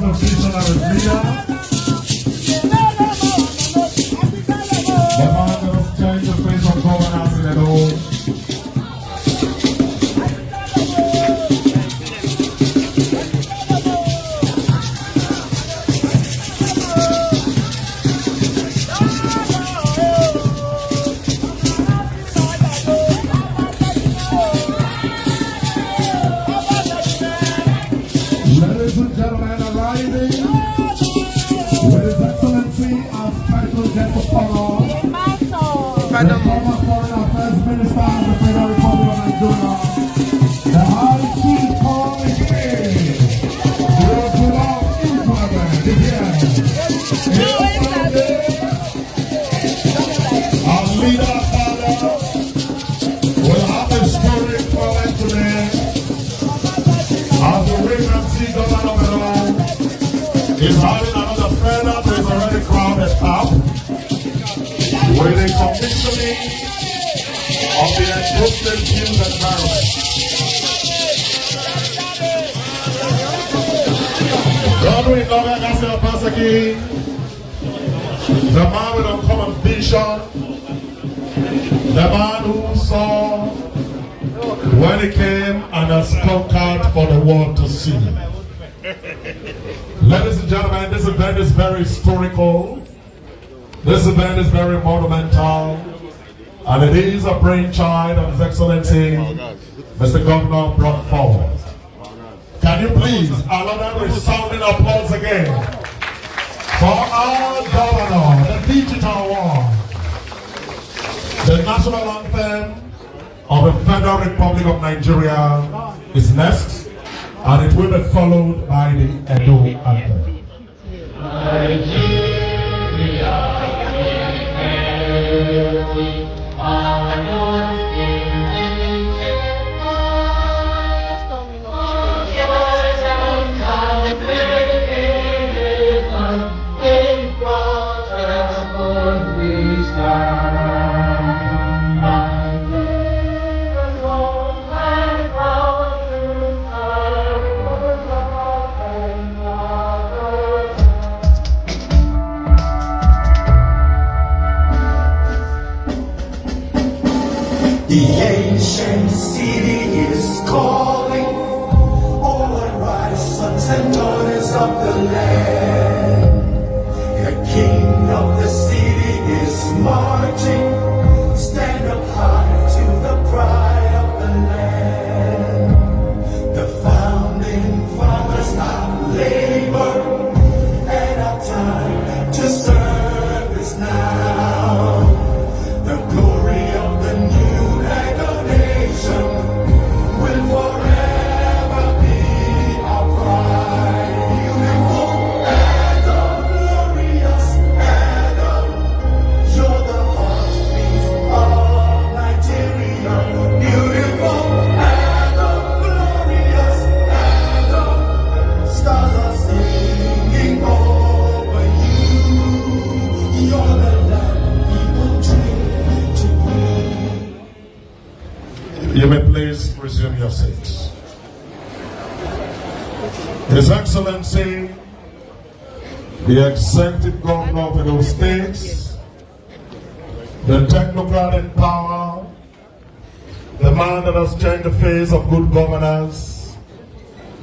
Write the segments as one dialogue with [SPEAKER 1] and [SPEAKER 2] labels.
[SPEAKER 1] the visionary leader, the man that has changed the face of governance in the home. Ladies and gentlemen, arriving with His Excellency and special guest of honor, the former Foreign Affairs Minister of the Federal Republic of Nigeria, the High Chief Committee, Goodwill implement is here. Our leader, father, will have a story for them today. As the regency governor of the law is having another feather to his already crowded up with the commissioning of the entrusted field environment. Godwin, Obaseki, the man with uncommon vision, the man who saw when he came and has conquered for the world to see. Ladies and gentlemen, this event is very historical. This event is very monumental. And it is a brainchild of His Excellency, Mr. Governor brought forward. Can you please allow that resounding applause again for our governor, the digital one, the national anthem of the Federal Republic of Nigeria is next, and it will be followed by the Edo anthem.
[SPEAKER 2] The ancient city is calling, all arise, sons and daughters of the land. The king of the city is marching, stand up high to the pride of the land. The founding fathers have labored, and our time to serve is now. The glory of the new will forever be our pride. Beautiful Adam, glorious Adam, you're the heartbeat of Nigeria. Beautiful Adam, glorious Adam, stars are singing over you. You're the land people dream to be.
[SPEAKER 1] You may please resume your seats. His Excellency, the Executive Governor of Edo States, the technocrat in power, the man that has changed the face of good governance,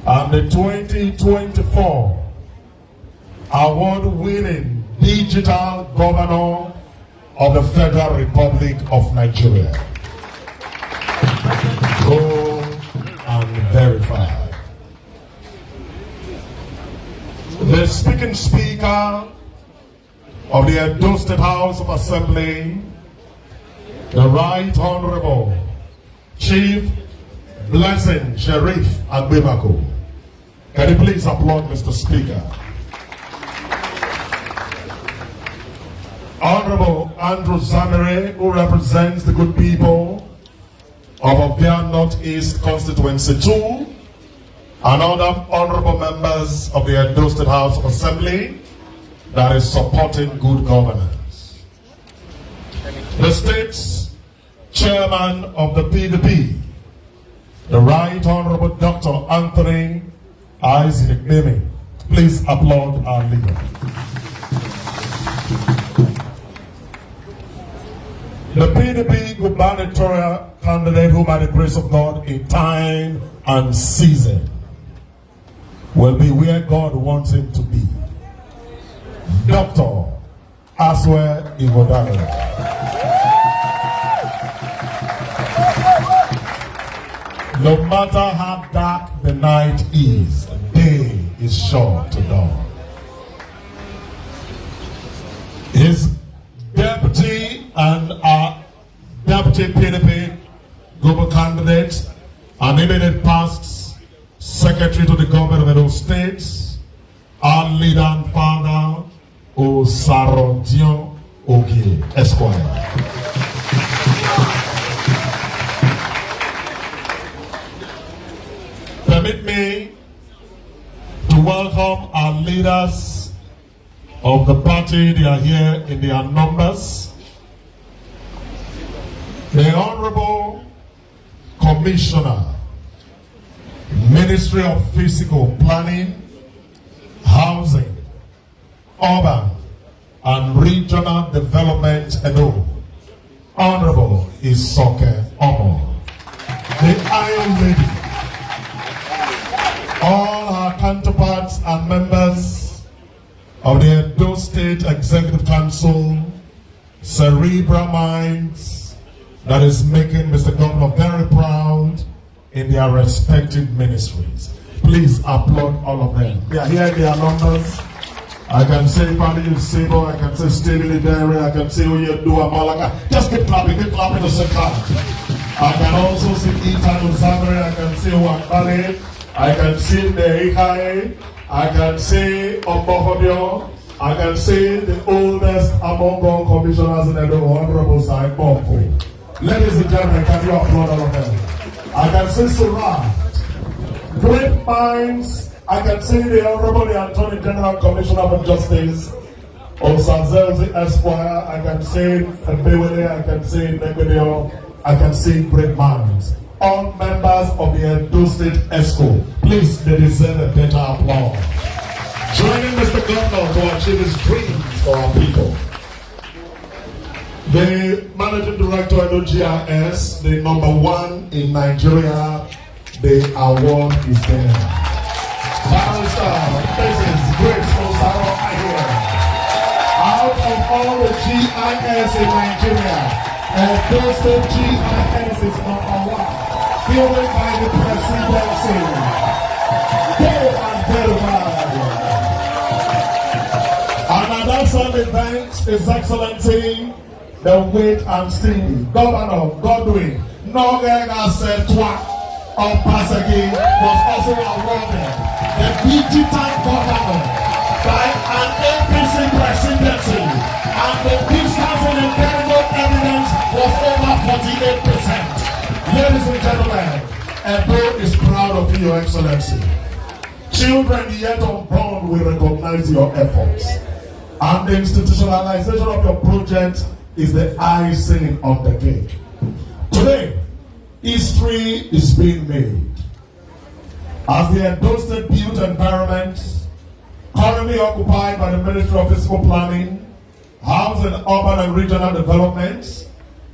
[SPEAKER 1] and the 2024 award-winning digital governor of the Federal Republic of Nigeria. Go and verify. The speaking speaker of the Edo State House of Assembly, the Right Honorable Chief Blessing Sheriff Agbemako. Can you please applaud Mr. Speaker? Honorable Andrew Zamere, who represents the good people of Ovia Northeast Constituency 2, and other honorable members of the Edo State House of Assembly that is supporting good governance. The state's chairman of the PDP, the Right Honorable Dr. Anthony Isaac Mimi, Please applaud our leader. The PDP gubernatorial candidate who, by the grace of God, in time and season, will be where God wants him to be. Dr. Aswe Igodare. No matter how dark the night is, day is sure to dawn. His deputy and our deputy PDP global candidate and immediate past secretary to the government of Edo States, our leader and founder, Osarodion Ogie, Esquire. Permit me to welcome our leaders of the party. They are here in their numbers. The Honorable Commissioner, Ministry of Physical Planning, Housing, Urban and Regional Development, Edo, Honorable Isoke Omo, the Iron Lady. All our counterparts and members of the Edo State Executive Council, cerebral minds that is making Mr. Governor very proud in their respective ministries. Please applaud all of them. They are here in their numbers. I can say Family Sabo, I can say Stevie Dairy, I can say Uyedua Malaka. Just keep clapping the same time. I can also see Ethan Uzamere, I can see Wakale. I can see the Ikae, I can see Ombohodio, I can see the oldest among all commissioners in the Honorable Side Bonko. Ladies and gentlemen, can you applaud all of them? I can see Surah, great minds. I can see the Honorable Attorney General Commissioner of Justice, Osazelzi Esquire. I can see Bewele, I can see Nebedio, I can see great minds. All members of the Edo State ESCO, please, they deserve a better applause. Joining Mr. Governor to achieve his dreams for our people. The Managing Director of the GIS, the #1 in Nigeria, the award is there. Barrister, Mrs. Grace Osaro here. Out of all the GIS in Nigeria, Edo State GIS is #1. Fueled by the presidency. Go and verify. And at Sunday thanks His Excellency, the weight and steady Governor Godwin Nogega Setwa Obaseki was also awarded the digital governor by an APC presidency, and the distance in empirical evidence was over 48%. Ladies and gentlemen, Edo is proud of you, Your Excellency. Children yet unborn will recognize your efforts. And the institutionalization of your project is the icing on the cake. Today, history is being made. As the Edo State built environment, currently occupied by the Ministry of Physical Planning, Housing, Urban and Regional Development,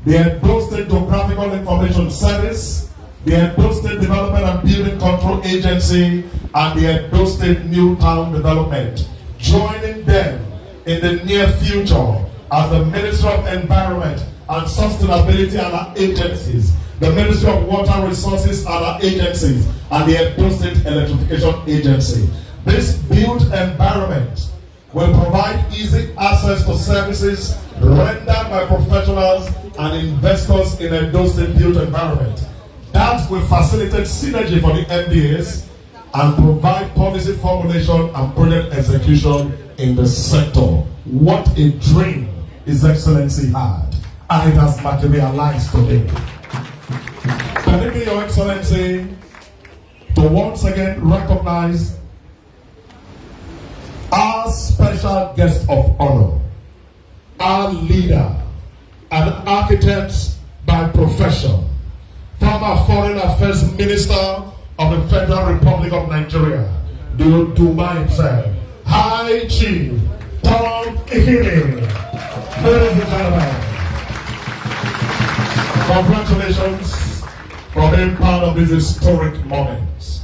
[SPEAKER 1] the Edo State Geographical Information Service, the Edo State Development and Building Control Agency, and the Edo State New Town Development, joining them in the near future as the Ministry of Environment and Sustainability and our agencies, the Ministry of Water Resources and our agencies, and the Edo State Electrification Agency. This built environment will provide easy access to services rendered by professionals and investors in a Edo State built environment. That will facilitate synergy for the MDAs and provide policy formulation and project execution in the sector. What a dream His Excellency had, and it has materialized today. Permit me, Your Excellency, to once again recognize our special guest of honor, our leader, an architect by profession, former Foreign Affairs Minister of the Federal Republic of Nigeria, the Duma himself, High Chief Tom Ikini. Ladies and gentlemen, congratulations for being part of this historic moment.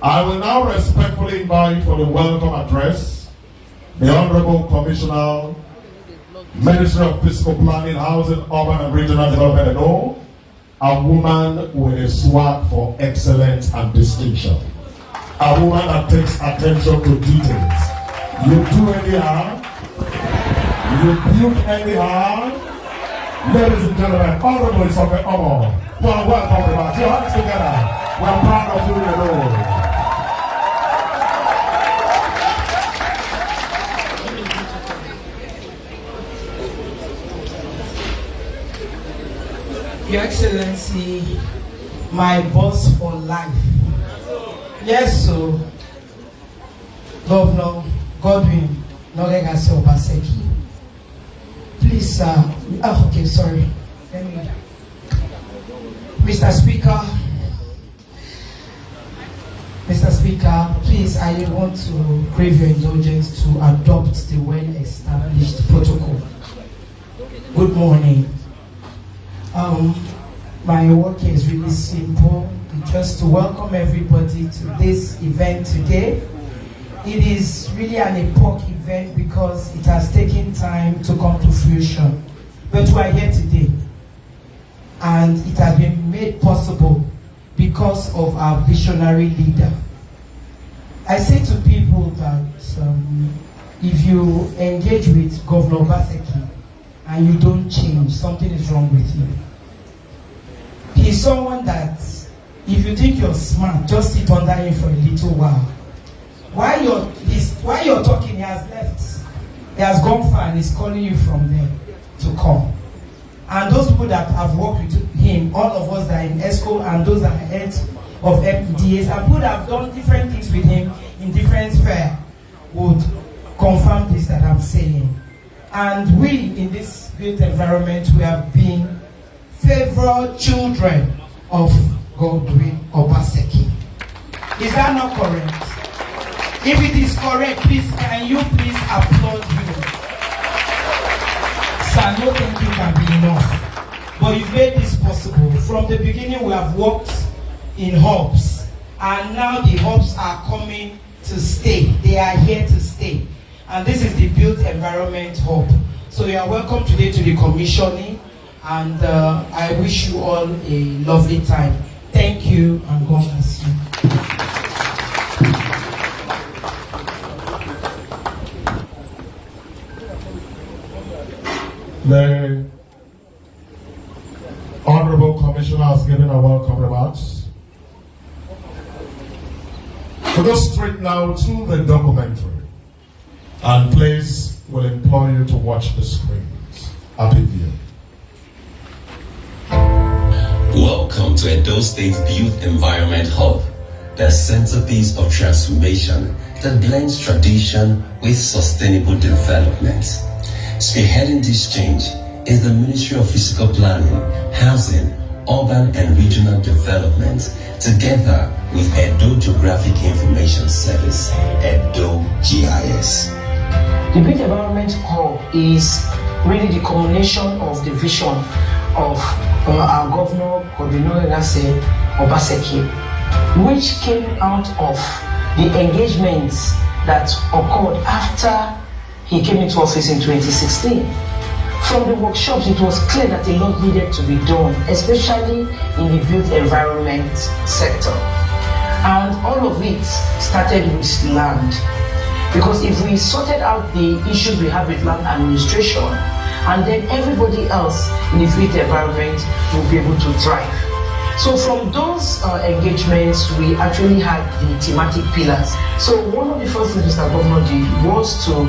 [SPEAKER 1] I will now respectfully invite for the welcome address the Honorable Commissioner, Ministry of Fiscal Planning, Housing, Urban and Regional Development and all, a woman with a swag for excellence and distinction. A woman that takes attention to details. You do anyhow, you build anyhow. Ladies and gentlemen, Honorable Isoffe Omo, well, welcome everybody. Your hands together. We're proud of you, you know.
[SPEAKER 3] Your Excellency, my boss for life. Yes, so Governor Godwin, Noregasi Obaseki. Please, okay, sorry. Mr. Speaker, please, I want to crave your indulgence to adopt the well-established protocol. Good morning. My work is really simple, just to welcome everybody to this event today. It is really an epoch event because it has taken time to come to fruition. But we are here today, and it has been made possible because of our visionary leader. I say to people that if you engage with Governor Obaseki and you don't change, something is wrong with you. He is someone that, if you think you're smart, just sit under him for a little while. While you're talking, he has left. He has gone far and is calling you from there to come. And those people that have worked with him, all of us that are in ESCO and those that are heads of MDAs, and people that have done different things with him in different spheres, would confirm this that I'm saying. And we, in this built environment, we have been favored children of Godwin Obaseki. Is that not correct? If it is correct, please, can you please applaud him? Sir, no thank you can be enough. But you've made this possible. From the beginning, we have worked in hubs, and now the hubs are coming to stay. They are here to stay. And this is the Built Environment Hub. So you are welcome today to the commissioning, and I wish you all a lovely time. Thank you, and God bless you.
[SPEAKER 1] The Honorable Commissioner has given a welcome remarks. We go straight now to the documentary, and please will implore you to watch the screens. Happy view.
[SPEAKER 4] Welcome to Edo State's Built Environment Hub, the centerpiece of transformation that blends tradition with sustainable development. Spearheading this change is the Ministry of Physical Planning, Housing, Urban and Regional Development, together with Edo Geographic Information Service, Edo GIS.
[SPEAKER 3] The Built Environment Hub is really the culmination of the vision of our Governor, Godwin Obaseki, which came out of the engagements that occurred after he came into office in 2016. From the workshops, it was clear that a lot needed to be done, especially in the built environment sector. And all of it started with land. Because if we sorted out the issues we have with land administration, and then everybody else in the built environment will be able to thrive. So from those engagements, we actually had the thematic pillars. So one of the first things Mr. Governor did was to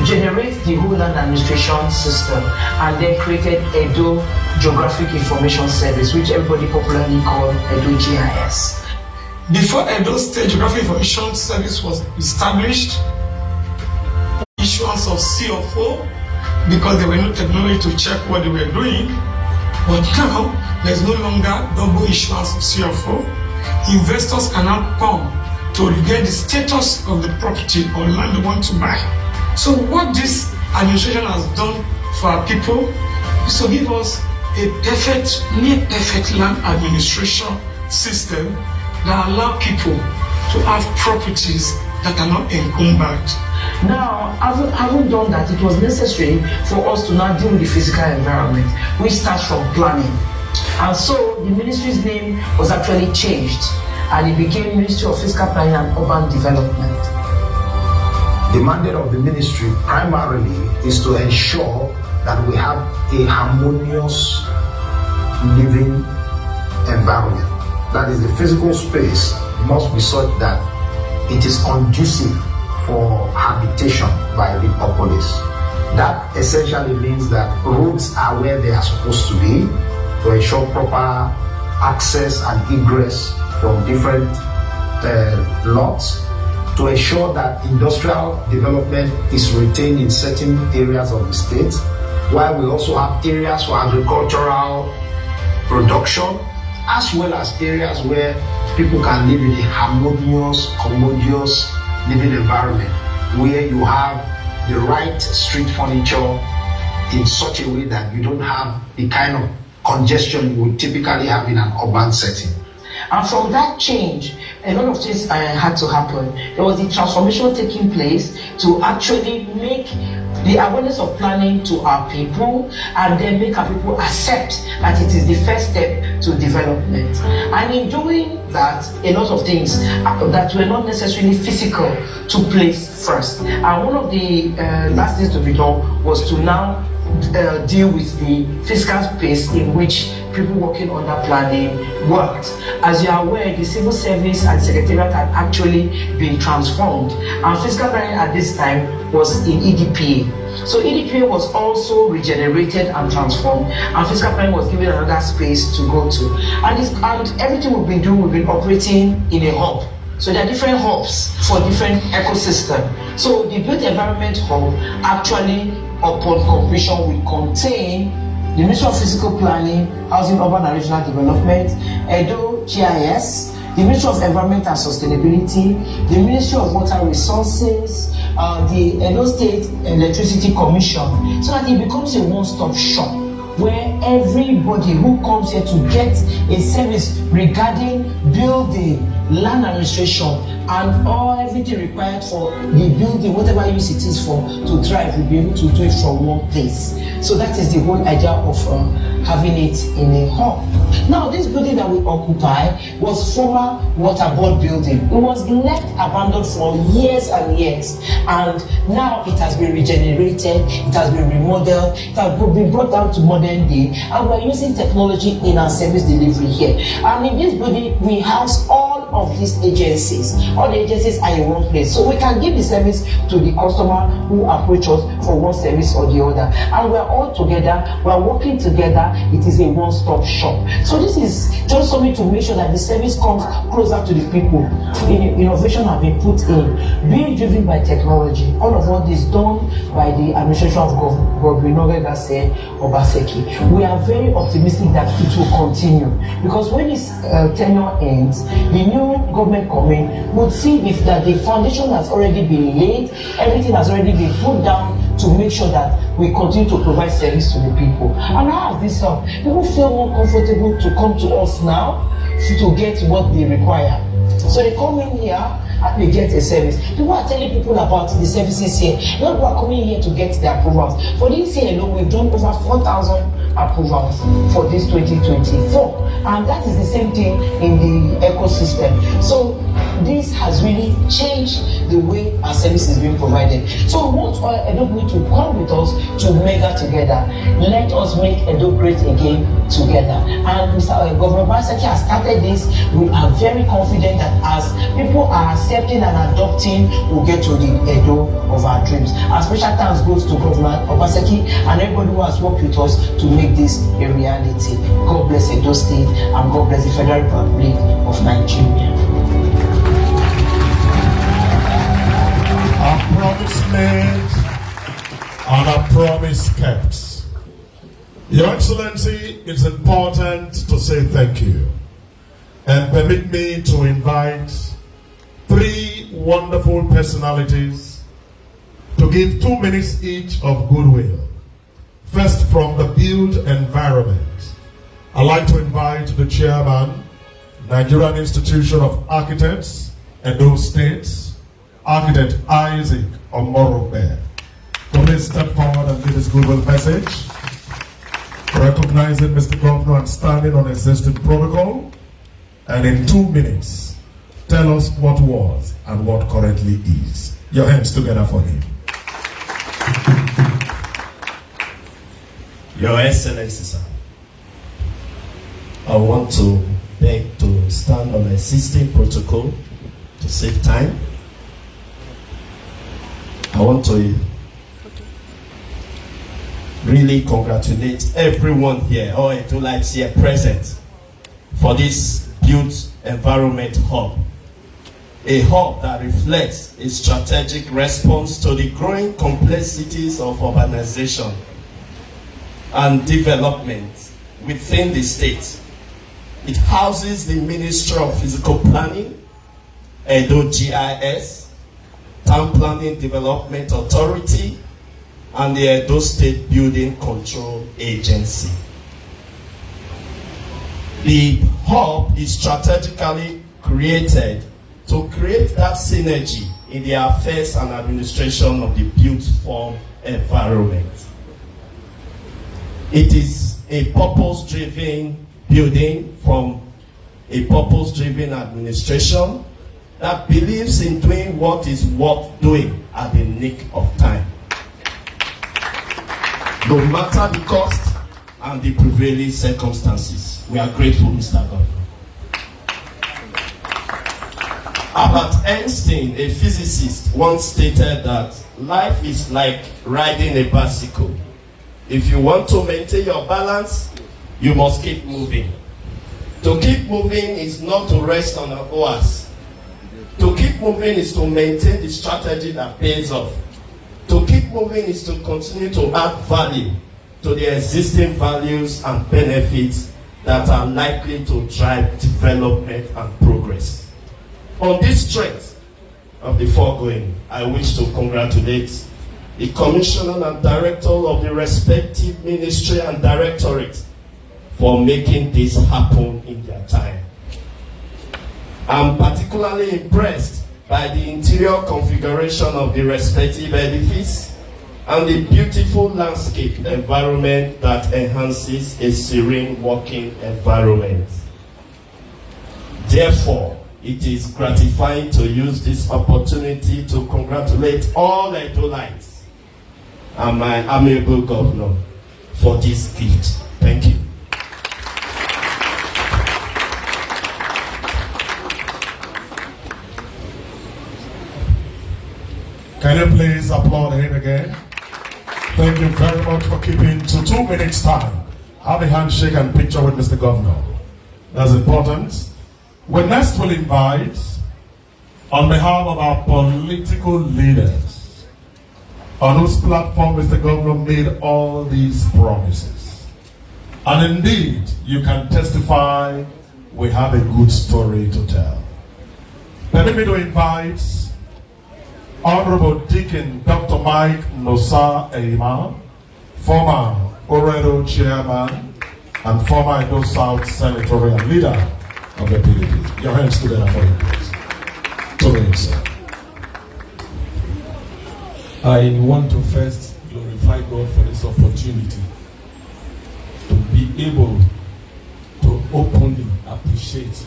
[SPEAKER 3] generate the whole land administration system, and then created Edo Geographic Information Service, which everybody popularly called Edo GIS.
[SPEAKER 5] Before Edo State Geographic Information Service was established, issuance of CFO, because there were no technology to check what they were doing. But now, there's no longer double issuance of CFO. investors can now come to get the status of the property or land they want to buy. So what this administration has done for our people is to give us a perfect, near perfect land administration system that allow people to have properties that are not encumbered.
[SPEAKER 6] Now, having done that, it was necessary for us to now deal with the physical environment, which starts from planning. And so the ministry's name was actually changed, and it became Ministry of Physical Planning and Urban Development.
[SPEAKER 7] The mandate of the ministry primarily is to ensure that we have a harmonious living environment. That is, the physical space must be such that it is conducive for habitation by the populace. That essentially means that roads are where they are supposed to be to ensure proper access and egress from different lots, to ensure that industrial development is retained in certain areas of the state, while we also have areas for agricultural production, as well as areas where people can live in a harmonious, commodious living environment, where you have the right street furniture in such a way that you don't have the kind of congestion you would typically have in an urban setting.
[SPEAKER 6] And from that change, a lot of things had to happen. There was the transformation taking place to actually make the awareness of planning to our people, and then make our people accept that it is the first step to development. And in doing that, a lot of things that were not necessarily physical took place first. And one of the last things to be done was to now deal with the physical space in which people working under planning worked. As you are aware, the civil service and secretariat had actually been transformed, and physical planning at this time was in EDPA. So EDPA was also regenerated and transformed, and physical planning was given another space to go to. And everything we've been doing, we've been operating in a hub. So there are different hubs for different ecosystems. So the built environment hub actually, upon completion, will contain the Ministry of Physical Planning, Housing, Urban and Regional Development, Edo GIS, the Ministry of Environment and Sustainability, the Ministry of Water Resources, the Edo State Electricity Commission, so that it becomes a one-stop shop where everybody who comes here to get a service regarding building, land administration, and everything required for the building, whatever use it is for to thrive, will be able to do it from one place. So that is the whole idea of having it in a hub. Now, this building that we occupy was former waterboard building. It was left abandoned for years and years, and now it has been regenerated, it has been remodeled, it has been brought down to modern day, and we're using technology in our service delivery here. And in this building, we house all of these agencies. All the agencies are in one place, so we can give the service to the customer who approach us for one service or the other, and we're all together, we're working together. It is a one-stop shop. So this is just something to make sure that the service comes closer to the people. Innovation have been put in, being driven by technology. All of what is done by the administration of Godwin, Obaseki. We are very optimistic that it will continue, because when this tenure ends, the new government coming would see if that the foundation has already been laid, everything has already been put down to make sure that we continue to provide service to the people. And how has this helped? People feel more comfortable to come to us now to get what they require. So they come in here and they get a service. People are telling people about the services here. People are coming here to get their approvals. For this year alone, we've done over 4,000 approvals for this 2024. And that is the same thing in the ecosystem. So this has really changed the way our service is being provided. So we want Edo to come with us to mega together. Let us make Edo great again together. And Mr. Governor Obaseki has started this. We are very confident that as people are accepting and adopting, we'll get to the Edo of our dreams. Our special thanks goes to Governor Obaseki and everybody who has worked with us to make this a reality. God bless Edo State and God bless the Federal Republic of Nigeria.
[SPEAKER 1] A promise made and a promise kept. Your Excellency, it's important to say thank you. And permit me to invite three wonderful personalities to give 2 minutes each of goodwill. First, from the built environment, I'd like to invite the chairman, Nigerian Institution of Architects, Edo States, Architect Isaac Omorobe. Please step forward and give his goodwill message, recognizing Mr. Governor and standing on existing protocol, and in 2 minutes, tell us what was and what currently is. Your hands together for him.
[SPEAKER 8] Your Excellency, sir, I want to beg to stand on existing protocol to save time. I want to really congratulate everyone here, all Edolites here present, for this built environment hub. A hub that reflects a strategic response to the growing complexities of urbanization and development within the state. It houses the Ministry of Physical Planning, Edo GIS, Town Planning Development Authority, and the Edo State Building Control Agency. The hub is strategically created to create that synergy in the affairs and administration of the built form environment. It is a purpose-driven building from a purpose-driven administration that believes in doing what is worth doing at the nick of time, no matter the cost and the prevailing circumstances. We are grateful, Mr. Godwin. Albert Einstein, a physicist, once stated that life is like riding a bicycle. If you want to maintain your balance, you must keep moving. To keep moving is not to rest on our oars. To keep moving is to maintain the strategy that pays off. To keep moving is to continue to add value to the existing values and benefits that are likely to drive development and progress. On this strength of the foregoing, I wish to congratulate the Commissioner and Director of the respective ministry and directorate for making this happen in their time. I'm particularly impressed by the interior configuration of the respective edifice and the beautiful landscape environment that enhances a serene working environment. Therefore, it is gratifying to use this opportunity to congratulate all Edolites and my amiable governor for this gift. Thank you.
[SPEAKER 1] Can you please applaud him again? Thank you very much for keeping to 2 minutes time. Have a handshake and picture with Mr. Governor. That's important. We next will invite, on behalf of our political leaders, on whose platform Mr. Governor made all these promises. And indeed, you can testify we have a good story to tell. Permit me to invite Honorable Deacon Dr. Mike Nosa Eima, former Oredo chairman and former Edo South senatorial leader of the PDP. Your hands together for him, please. 2 minutes, sir.
[SPEAKER 9] I want to first glorify God for this opportunity to be able to openly appreciate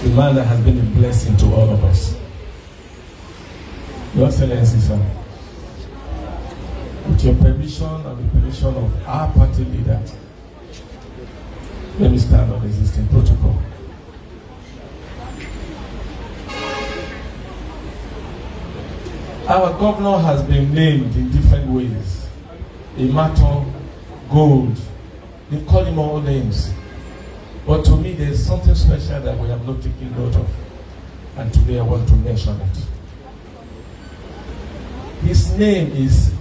[SPEAKER 9] the man that has been a blessing to all of us. Your Excellency, sir, with your permission and the permission of our party leader, let me stand on the existing protocol. Our governor has been named in different ways. Imaton, Gold, they call him all names. But to me, there's something special that we have not taken note of. And today I want to mention it. His name is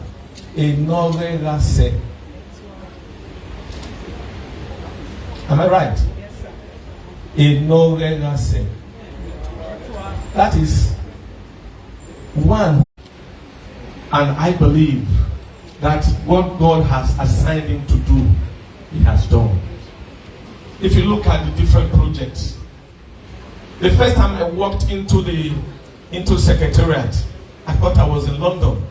[SPEAKER 9] Enoregase. Am I right? Yes, sir. Inorerase. That is one. And I believe that what God has assigned him to do, he has done. If you look at the different projects, the first time I walked into Secretariat, I thought I was in London.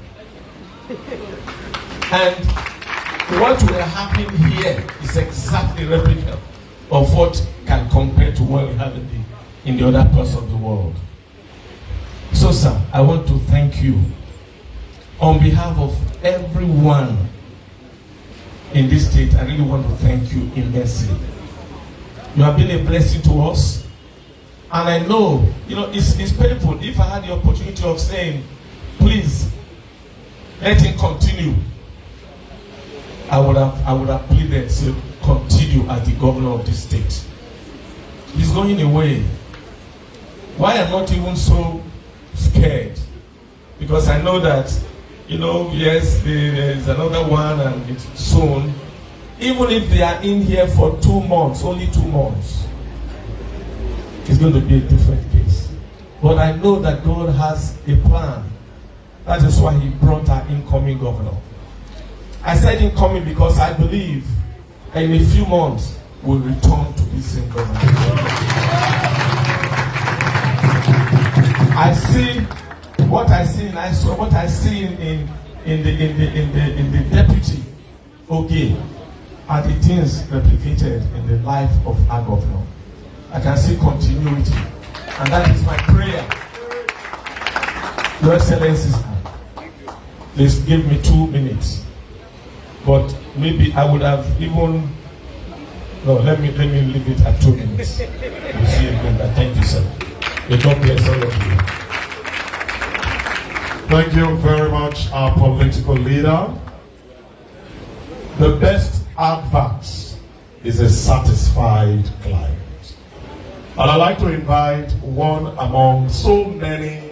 [SPEAKER 9] And what will happen here is exactly replica of what can compare to what we have in the other parts of the world. So, sir, I want to thank you on behalf of everyone in this state. I really want to thank you immensely. You have been a blessing to us, and I know, it's painful. If I had the opportunity of saying, please, let him continue, I would have pleaded to continue as the governor of this state. He's going away. Why I'm not even so scared? Because I know that, yes, there's another one and it's soon. Even if they are in here for 2 months, only 2 months, it's going to be a different case. But I know that God has a plan. That is why he brought our incoming governor. I said incoming because I believe in a few months we'll return to this same government. I see what I see in ISO, what I see in the deputy. Okay, are the things replicated in the life of our governor. I can see continuity, and that is my prayer. Your Excellency, please give me 2 minutes. But maybe I would have even... No, let me leave it at 2 minutes. We'll see you again. Thank you, sir. May God bless all of you.
[SPEAKER 1] Thank you very much, our political leader. The best advance is a satisfied client. And I'd like to invite one among so many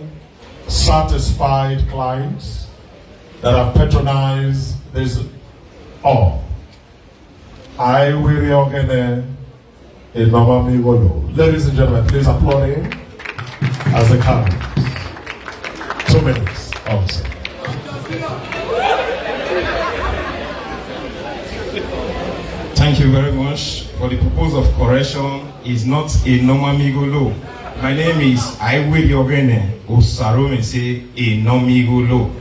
[SPEAKER 1] satisfied clients that have patronized this all. I will reorganize a Mama Migolo. Ladies and gentlemen, please applaud him as a candidate. 2 minutes also.
[SPEAKER 10] Thank you very much. For the purpose of correction, is not a normal Migolo. My name is Iwe Yogene Osarome say a nomigolo.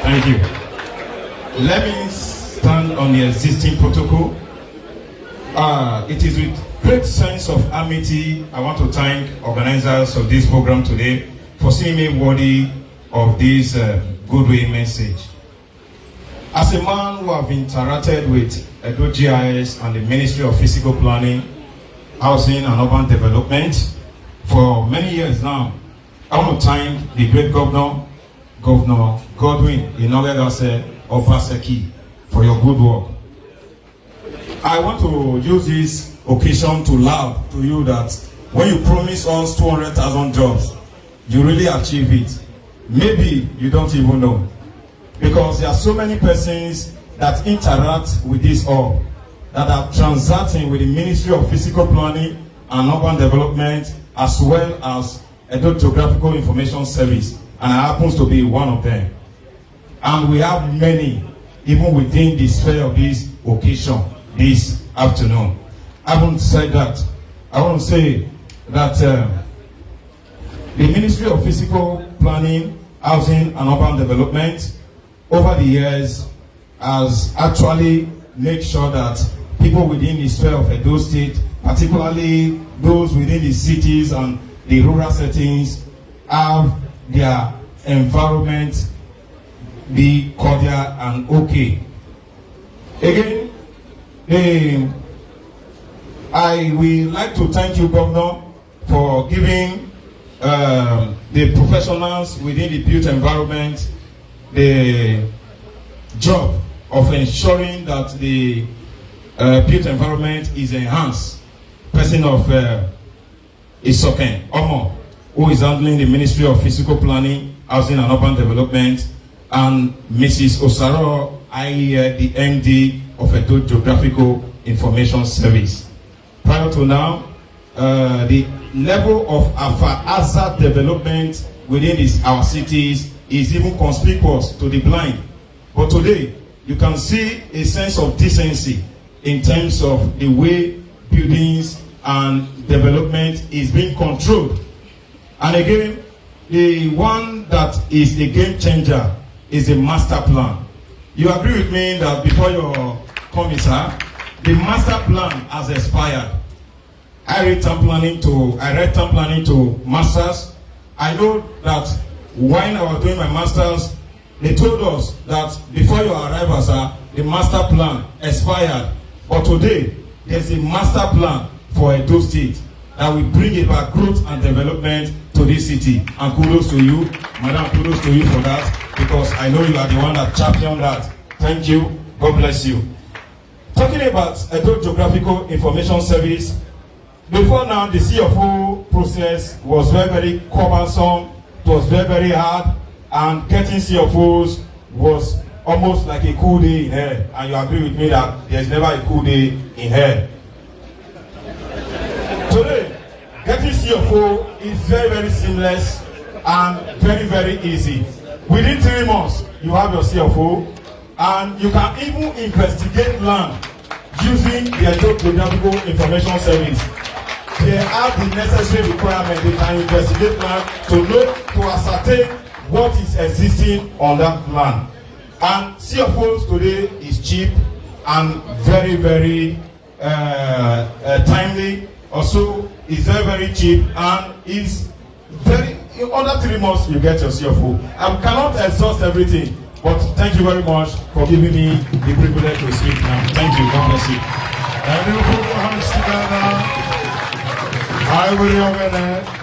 [SPEAKER 10] Thank you. Let me stand on the existing protocol. It is with great sense of amity I want to thank organizers of this program today for seeing me worthy of this Goodwill message. As a man who have interacted with Edo GIS and the Ministry of Physical Planning, Housing and Urban Development for many years now, I want to thank the great Governor Godwin in Obaseki for your good work. I want to use this occasion to laugh to you that when you promise us 200,000 jobs, you really achieve it. Maybe you don't even know. Because there are so many persons that interact with this all, that are transacting with the Ministry of Physical Planning and Urban Development, as well as Edo Geographical Information Service, and I happens to be one of them. And we have many, even within the sphere of this occasion, this afternoon. I won't say that. I want to say that the Ministry of Physical Planning, Housing and Urban Development over the years has actually made sure that people within the sphere of Edo State, particularly those within the cities and the rural settings, have their environment be cordial and okay. Again, I would like to thank you, Governor, for giving the professionals within the built environment the job of ensuring that the built environment is enhanced. Person of Isoken Omo, who is handling the Ministry of Physical Planning, Housing and Urban Development, and Mrs. Osaro, the MD of Edo Geographical Information Service. Prior to now, the level of hazard development within our cities is even conspicuous to the blind. But today, you can see a sense of decency in terms of the way buildings and development is being controlled. And again, the one that is a game changer is the master plan. You agree with me that before your coming, sir, the master plan has expired. I read town planning to masters. I know that when I was doing my masters, they told us that before your arrival, sir, the master plan expired. But today, there's a master plan for Edo State that will bring about growth and development to this city. And kudos to you, madam, kudos to you for that, because I know you are the one that championed that. Thank you. God bless you. Talking about Edo Geographical Information Service, before now, the CFO process was very, very cumbersome. It was very, very hard, and getting CFOs was almost like a cool day in hell. And you agree with me that there's never a cool day in hell. Today, getting CFO is very, very seamless and very, very easy. Within 3 months, you have your CFO, and you can even investigate land using the Edo Geographical Information Service. They have the necessary requirement. They can investigate land to ascertain what is existing on that land. And CFOs today is cheap and very, very timely. Also, is very, very cheap and is very. In under 3 months, you get your CFO. I cannot exhaust everything, but thank you very much for giving me the privilege to speak now. Thank you. God bless you.
[SPEAKER 1] And you put your hands together. I will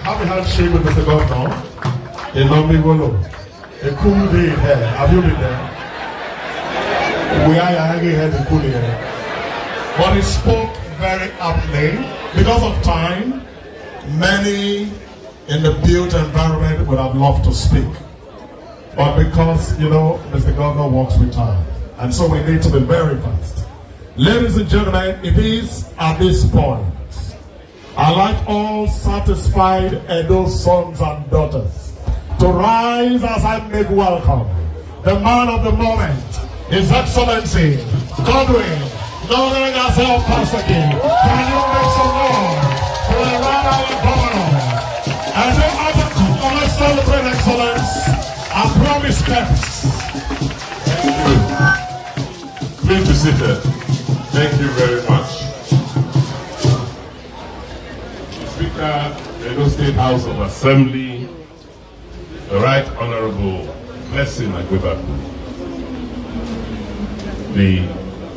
[SPEAKER 1] have a handshake with Mr. Governor in Nomigolo. A cool day here. Have you been there? We are hanging here the cool day. But he spoke very aptly. Because of time, many in the built environment would have loved to speak. But because, Mr. Governor works with time. And so we need to be very fast. Ladies and gentlemen, it is at this point I like all satisfied Edo sons and daughters to rise as I make welcome the man of the moment, His Excellency Godwin, known as Obaseki. Can you make some noise for the right governor? And no other people, let's celebrate excellence and promise steps.
[SPEAKER 11] Thank you. Please be seated. Thank you very much. Speaker, Edo State House of Assembly, the Right Honorable Blessing Agwebaku, the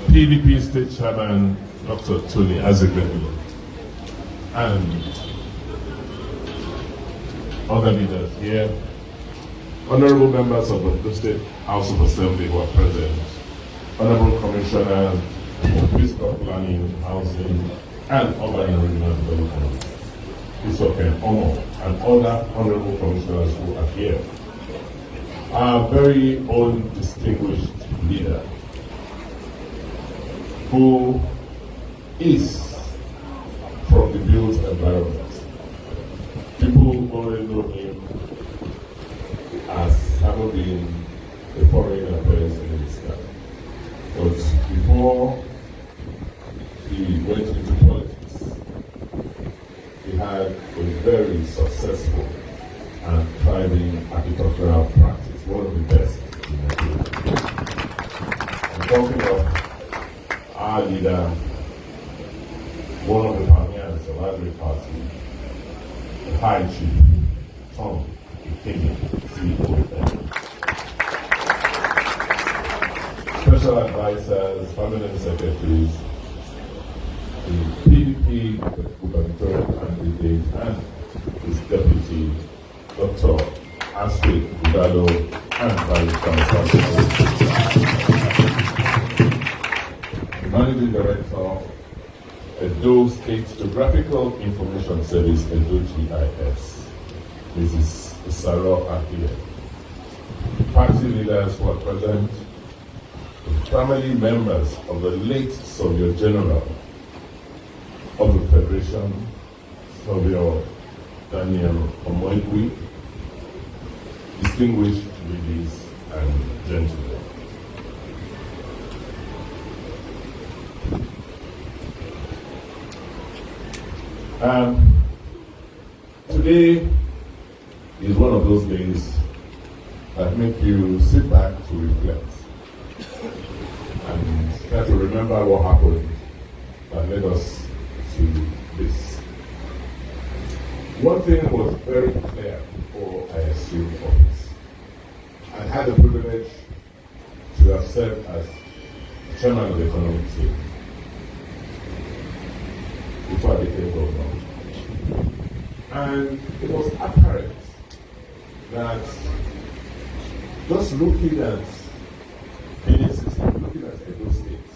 [SPEAKER 11] PDP State Chairman, Dr. Tony Azegbebi, and other leaders here, honorable members of the State House of Assembly who are present, honorable Commissioner for Fiscal Planning, Housing, and Urban and Regional Development, Isoken Omo, and other honorable commissioners who are here. Our very own distinguished leader, who is from the built environment. People already know him as having been a foreign affairs minister. But before he went into politics, he had a very successful and thriving agricultural practice, one of the best in Nigeria. I'm talking of our leader, one of the pioneers of Agri Party, the High Chief, Tom Ikeme, CEO. Special advisors, permanent secretaries, the PDP gubernatorial candidate and his deputy, Dr. Astrid Udalo, and the Managing Director, Edo State Geographical Information Service, Edo GIS, Mrs. Saro Akile. Party leaders who are present, family members of the late Soldier General of the Federation, Soldier Daniel Omoigui, distinguished ladies and gentlemen. Today is one of those days that make you sit back to reflect and try to remember what happened that led us to this. One thing was very clear before I assumed office. I had the privilege to have served as chairman of the economic team before I became governor. And it was apparent that just looking at Benin City, looking at Edo State,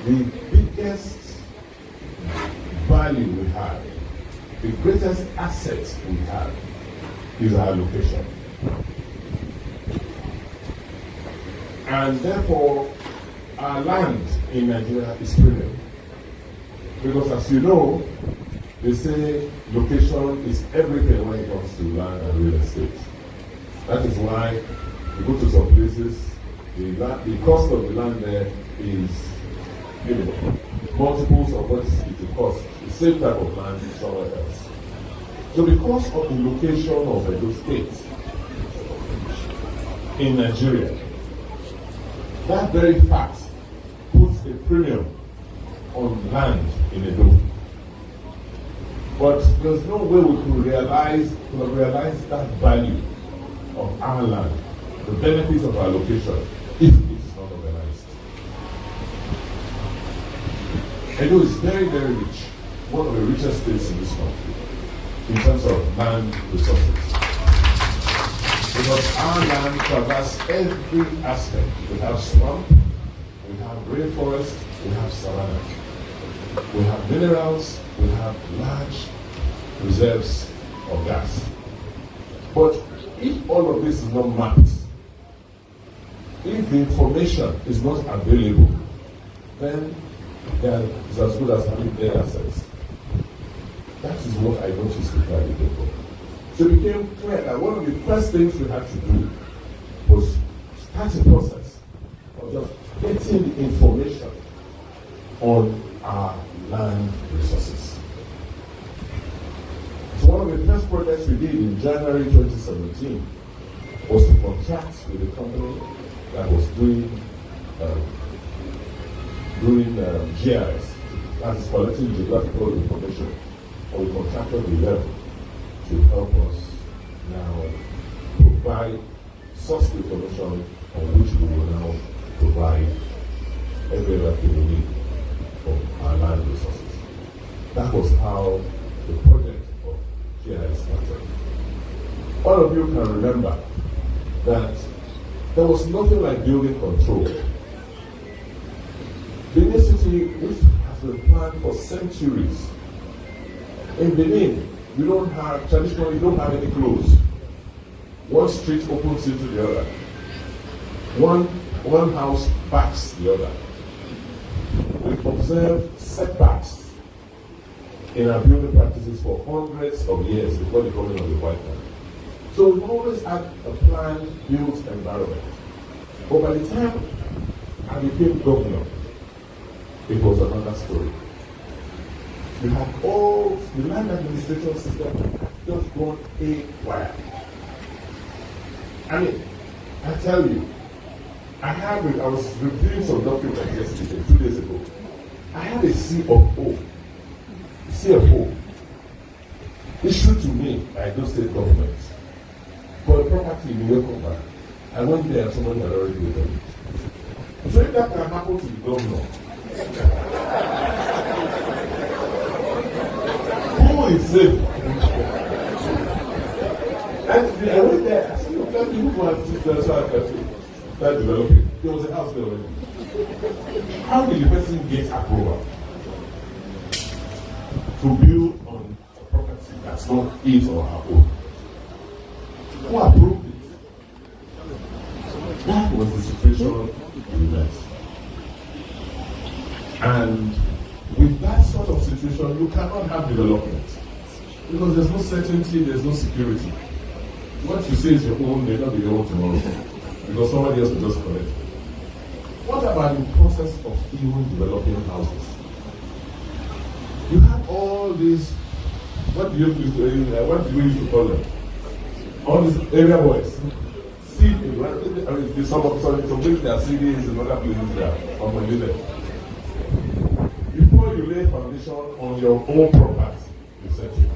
[SPEAKER 11] the biggest value we have, the greatest asset we have is our location. And therefore, our land in Nigeria is premium. Because as you know, they say location is everything when it comes to land and real estate. That is why you go to some places, the cost of the land there is multiples of what it will cost the same type of land somewhere else. So because of the location of Edo State in Nigeria, that very fact puts a premium on land in Edo. But there's no way we could realize that value of our land, the benefits of our location, if it's not organized. Edo is very, very rich, one of the richest states in this country, in terms of land resources. Because our land covers every aspect. We have swamp, we have rainforest, we have savanna. We have minerals, we have large reserves of gas. But if all of this is not mapped, if the information is not available, then it's as good as having dead assets. That is what I noticed with my people. So it became clear that one of the first things we had to do was start a process of just getting the information on our land resources. So one of the first projects we did in January 2017 was to contract with a company that was doing GIS, that is collecting geographical information, and we contracted with them to help us now provide source information on which we will now provide every other thing we need for our land resources. That was how the project of GIS started. All of you can remember that there was nothing like building control. Benin City, which has been planned for centuries. In Benin, we don't have, traditionally, don't have any close. One street opens into the other. One house backs the other. We observe setbacks in our building practices for hundreds of years before the coming of the white man. So we've always had a planned, built environment. But by the time I became governor, it was another story. We had all the land administration system just gone haywire. I mean, I tell you, I was reviewing some documents yesterday, 2 days ago. I had a CFO issued to me by those state governments for a property in Yokohama. I went there and someone had already given it. So if that can happen to the governor, who is safe? And I went there, I said, you can't be who wants to start developing. There was a house there already. How did the person get approval to build on a property that's not his or her own? Who approved it? That was the situation. foundation, you cannot have development. Because there's no certainty, there's no security. What you say is your own may not be your own tomorrow. Because somebody else will just collect. What about the process of even developing houses? You have all these, what do we used to call them? All these area boys. Some places there are CDs, in other places there are unlimited. Before you lay foundation on your own property, you set it.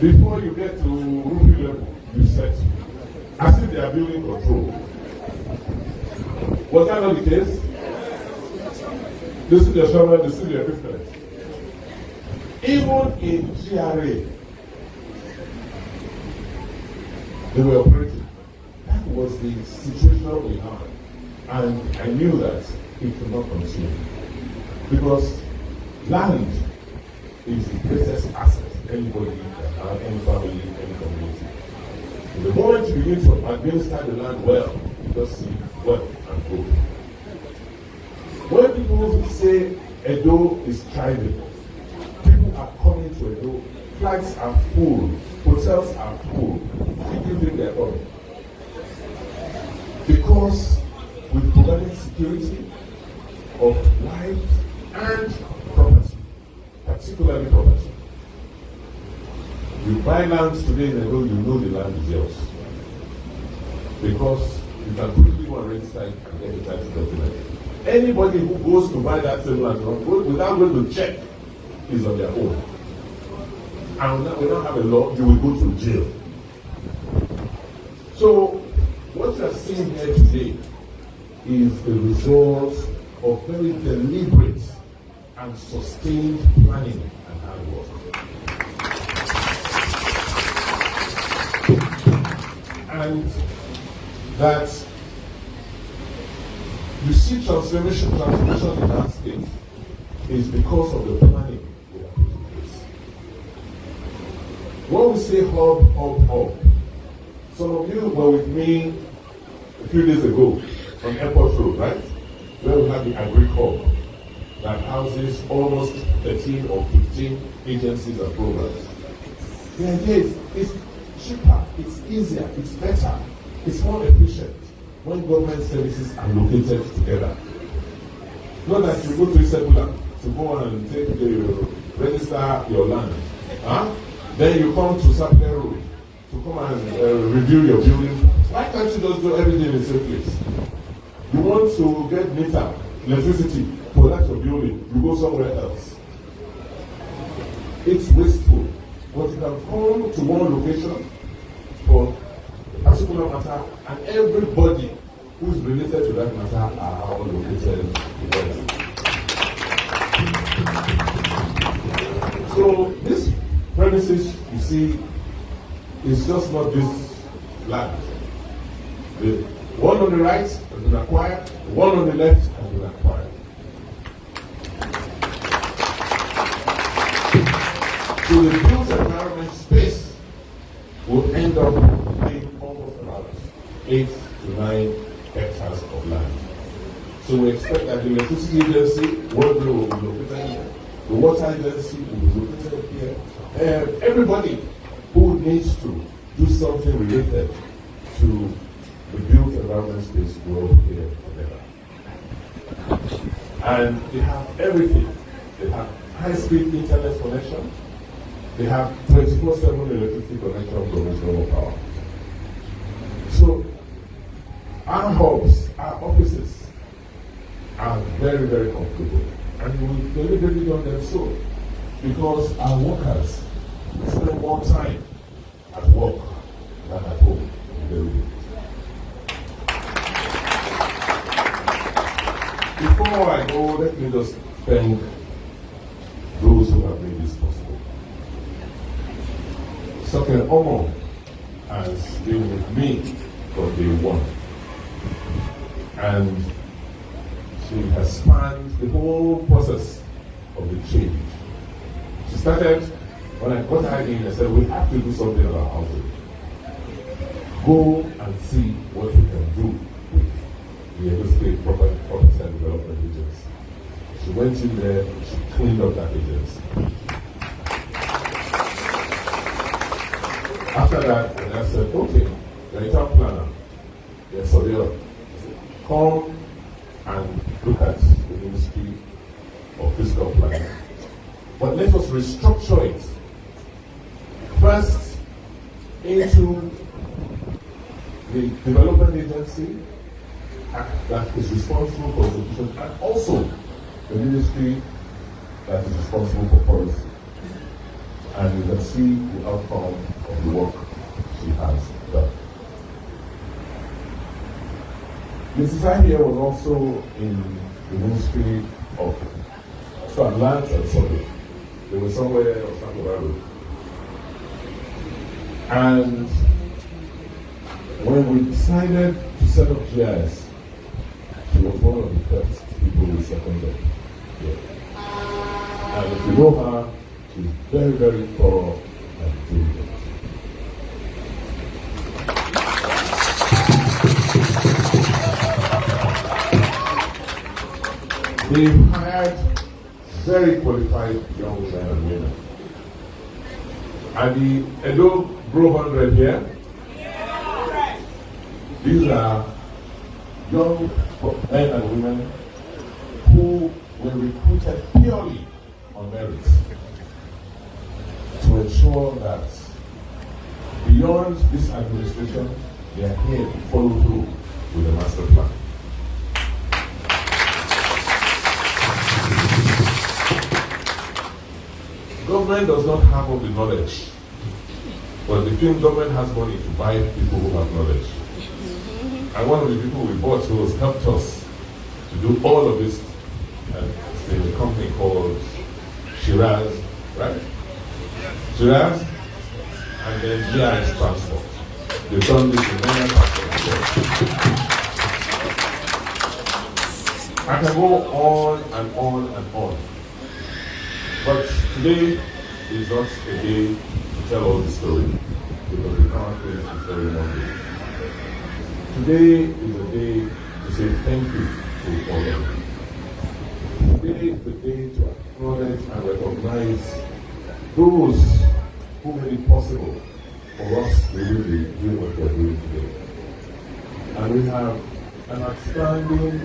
[SPEAKER 11] Before you get to roofing level, you set it. As if they are building control. Was that not the case? This is the shovel, this is the equipment. Even in GRA, they were operating. That was the situation we had. And I knew that it could not continue. Because land is the greatest asset anybody can have, any family, any community. And the moment you begin to administer the land well, you just see wealth and growth. When people say Edo is thriving, people are coming to Edo, flights are full, hotels are full. Why do you think they're coming? Because we provided security of life and property, particularly property. You buy land today in Edo, you know the land is yours. Because you can quickly go and register it and get the title document. Anybody who goes to buy that same land without going to check is on their own. And we don't have a law, you will go to jail. So, what you are seeing here today is the result of very deliberate and sustained planning and hard work. And that you see transformation in that state is because of the planning we have put in place. When we say hub, some of you were with me a few days ago on Airport Road, right? Where we have the agri-hub that houses almost 13 or 15 agencies and programs. The idea is it's cheaper, it's easier, it's better, it's more efficient when government services are located together. Not that you go to Isebula to go and take register your land. Then you come to Sapler Road to come and review your building. Why can't you just do everything in the same place? You want to get meter, electricity for that your building, you go somewhere else. It's wasteful. But you can come to one location for a particular matter, and everybody who's related to that matter are all located together. So this premises, you see, is just not this land. The one on the right has been acquired, the one on the left has been acquired. So the built environment space will end up being almost about 8 to 9 hectares of land. So we expect that the electricity agency will be located here, the water agency will be located here, and everybody who needs to do something related to the built environment space will be here together. And they have everything. They have high-speed internet connection. They have 24/7 electricity connection from national power. So our hubs, our offices are very, very comfortable. And we deliberately done them so because our workers spend more time at work than at home. Before I go, let me just thank those who have made this possible. Second, Omo has been with me from day one. And she has spanned the whole process of the change. She started, when I got her in, I said, we have to do something about housing. Go and see what we can do with the Edo State Property and Development Agency. She went in there, she cleaned up that agency. After that, and I said, okay, the town planner, the surveyor, come and look at the Ministry of Fiscal Planning. But let us restructure it. First, into the development agency that is responsible for execution, and also the ministry that is responsible for policy. And you can see the outcome of the work she has done. Mrs. Ahia was also in the Ministry of Lands and Survey. They were somewhere on Sankobaru. And when we decided to set up GIS, she was one of the first people we seconded. Yeah. And if you know her, she's very, very thorough and diligent. They've hired very qualified young men and women. And the Edo Grove 100 here, these are young men and women who were recruited purely on merits to ensure that beyond this administration, they are here to follow through with the master plan. Government does not have all the knowledge, but the film government has money to buy people who have knowledge. And one of the people we bought who has helped us to do all of this in a company called Shiraz, right? Shiraz, and then GIS Transport. They've done this in many transport. I can go on and on and on. But today is not a day to tell all the story, because we can't finish this very Monday. Today is a day to say thank you to all of you. Today is the day to acknowledge and recognize those who made it possible for us to really do what we are doing today. And we have an outstanding